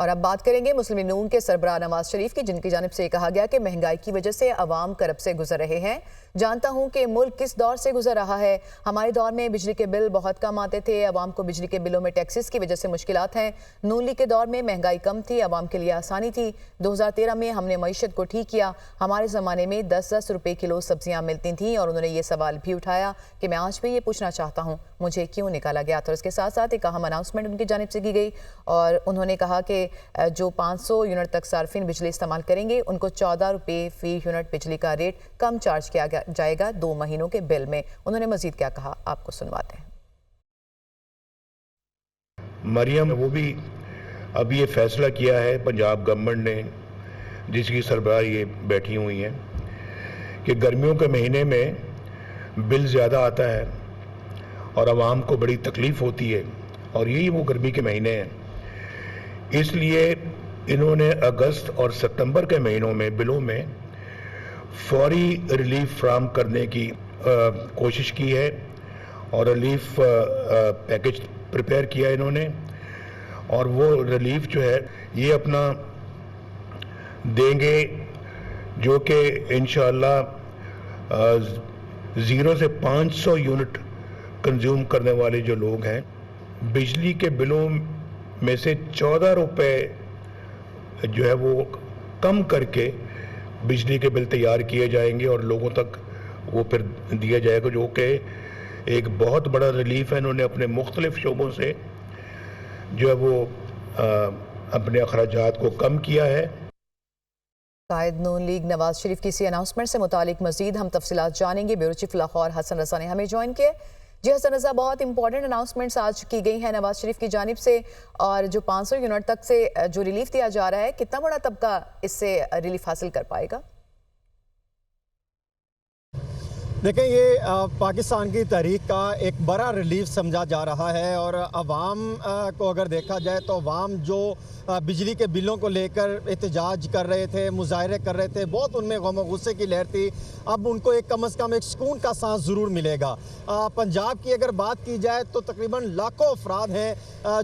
اور اب بات کریں گے مسلم نون کے سربراہ نواز شریف کی، جن کی جانب سے کہا گیا کہ مہنگائی کی وجہ سے عوام کرب سے گزر رہے ہیں۔ جانتا ہوں کہ ملک کس دور سے گزر رہا ہے۔ ہمارے دور میں بجلی کے بل بہت کم آتے تھے، عوام کو بجلی کے بلوں میں ٹیکسز کی وجہ سے مشکلات ہیں۔ نون لیگ کے دور میں مہنگائی کم تھی، عوام کے لیے آسانی تھی۔ 2013 میں ہم نے معیشت کو ٹھیک کیا۔ ہمارے زمانے میں 10 روپے کلو سبزیاں ملتی تھیں، اور انہوں نے یہ سوال بھی اٹھایا کہ میں آج بھی یہ پوچھنا چاہتا ہوں مجھے کیوں نکالا گیا تھا۔ اور اس کے ساتھ ساتھ ایک اہم اناؤنسمنٹ ان کی جانب سے کی گئی، اور انہوں نے کہا کہ جو 500 یونٹ تک صارفین بجلی استعمال کریں گے ان کو 14 روپے فی یونٹ بجلی کا ریٹ کم چارج کیا جائے گا 2 مہینوں کے بل میں۔ انہوں نے مزید کیا کہا، آپ کو سنواتے ہیں۔ مریم، وہ بھی اب یہ فیصلہ کیا ہے پنجاب گورنمنٹ نے، جس کی سربراہ یہ بیٹھی ہوئی ہیں، کہ گرمیوں کے مہینے میں بل زیادہ آتا ہے اور عوام کو بڑی تکلیف ہوتی ہے، اور یہی وہ گرمی کے مہینے ہیں۔ اس لیے انہوں نے اگست اور ستمبر کے مہینوں میں بلوں میں فوری ریلیف فراہم کرنے کی کوشش کی ہے، اور ریلیف پیکج پریپیئر کیا انہوں نے، اور وہ ریلیف جو ہے یہ اپنا دیں گے، جو کہ انشاءاللہ 0 سے 500 یونٹ کنزیوم کرنے والے جو لوگ ہیں، بجلی کے بلوں میں سے 14 روپے جو ہے وہ کم کر کے بجلی کے بل تیار کیے جائیں گے، اور لوگوں تک وہ پھر دیا جائے گا، جو کہ ایک بہت بڑا ریلیف ہے۔ انہوں نے اپنے مختلف شعبوں سے جو ہے وہ اپنے اخراجات کو کم کیا ہے۔ قائد نون لیگ نواز شریف کی اسی اناؤنسمنٹ سے متعلق مزید ہم تفصیلات جانیں گے۔ بیورو چیف لاہور حسن رضا نے ہمیں جوائن کیا۔ جی حسن رضا، بہت امپورٹنٹ اناؤنسمنٹس آج کی گئی ہیں نواز شریف کی جانب سے، اور جو 500 یونٹ تک سے جو ریلیف دیا جا رہا ہے، کتنا بڑا طبقہ اس سے ریلیف حاصل کر پائے گا؟ دیکھیں، یہ پاکستان کی تحریک کا ایک بڑا ریلیف سمجھا جا رہا ہے، اور عوام کو اگر دیکھا جائے تو عوام جو بجلی کے بلوں کو لے کر احتجاج کر رہے تھے، مظاہرے کر رہے تھے، بہت ان میں غم و غصے کی لہر تھی۔ اب ان کو کم از کم ایک سکون کا سانس ضرور ملے گا۔ پنجاب کی اگر بات کی جائے تو تقریباً لاکھوں افراد ہیں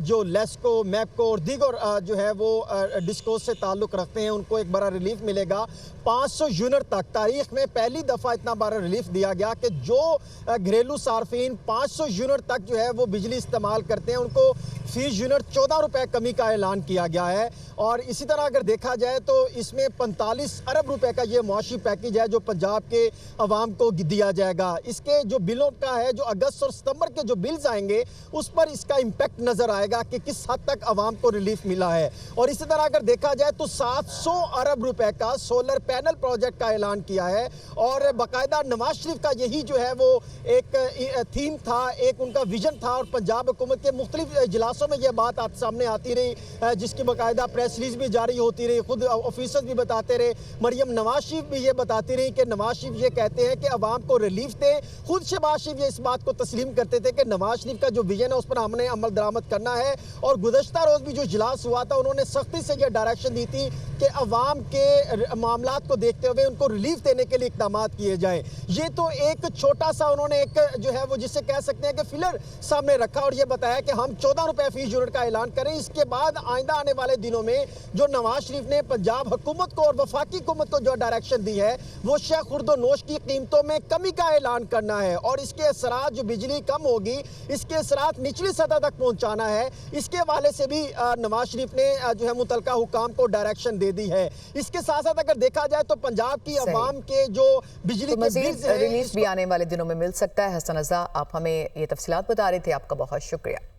جو لیسکو، میپکو اور دیگر جو ہے وہ ڈسکوز سے تعلق رکھتے ہیں، ان کو ایک بڑا ریلیف ملے گا۔ 500 یونٹ تک تاریخ میں پہلی دفعہ اتنا بڑا ریلیف دیا گیا کہ جو گھریلو صارفین 500 یونٹ تک جو ہے وہ بجلی استعمال کرتے ہیں، ان کو فی یونٹ 14 روپے کمی کا اعلان کیا گیا ہے۔ اور اسی طرح اگر دیکھا جائے تو اس میں 45 ارب روپے کا یہ معاشی پیکیج ہے جو پنجاب کے عوام کو دیا جائے گا۔ اس کے جو بلوں کا ہے، جو اگست اور ستمبر کے جو بلز آئیں گے، اس پر اس کا امپیکٹ نظر آئے گا کہ کس حد تک عوام کو ریلیف ملا ہے۔ اور اسی طرح اگر دیکھا جائے تو 700 ارب روپے کا سولر پینل پروجیکٹ کا اعلان کیا ہے، اور باقاعدہ نواز شریف کا یہی جو ہے وہ ایک تھیم تھا، ایک ان کا ویژن تھا، اور پنجاب حکومت کے مختلف اجلاسوں میں یہ بات سامنے آتی رہی، جس کی باقاعدہ پریس ریلیز بھی جاری ہوتی رہی، خود آفیسر بھی بتاتے رہے، مریم نواز شریف بھی یہ بتاتی رہی کہ نواز شریف یہ کہتے ہیں کہ عوام کو ریلیف دیں۔ خود شہباز شریف یہ اس بات کو تسلیم کرتے تھے کہ نواز شریف کا جو ویژن ہے اس پر ہم نے عمل درآمد کرنا ہے، اور گزشتہ روز بھی جو اجلاس ہوا تھا انہوں نے سختی سے یہ ڈائریکشن دی تھی کہ عوام کے معاملات کو دیکھتے ہوئے ان کو ریلیف دینے کے لیے اقدامات کیے جائیں۔ یہ تو ایک چھوٹا سا انہوں نے ایک جو ہے وہ جسے کہہ سکتے ہیں کہ فلر سامنے رکھا، اور یہ بتایا کہ ہم 14 روپے فی یونٹ کا اعلان کریں۔ اس کے بعد آئندہ آنے والے دنوں میں جو نواز شریف نے پنجاب حکومت کو اور وفاقی حکومت کو جو ڈائریکشن دی ہے، وہ شے خورد و نوش کی قیمتوں میں کمی کا اعلان کرنا ہے، اور اس کے اثرات جو بجلی کم ہوگی، اس کے اثرات نچلی سطح تک پہنچانا ہے۔ اس کے حوالے سے بھی نواز شریف نے جو ہے متعلقہ حکام کو ڈائریکشن دے دی ہے۔ اس کے ساتھ ساتھ اگر دیکھا جائے تو پنجاب کی عوام کے جو بجلی کے بلز ہیں، ریلیف بھی آنے والے دنوں میں مل سکتا ہے۔ حسن رضا، آپ ہمیں یہ تفصیلات بتا رہے تھے، آپ کا بہت شکریہ۔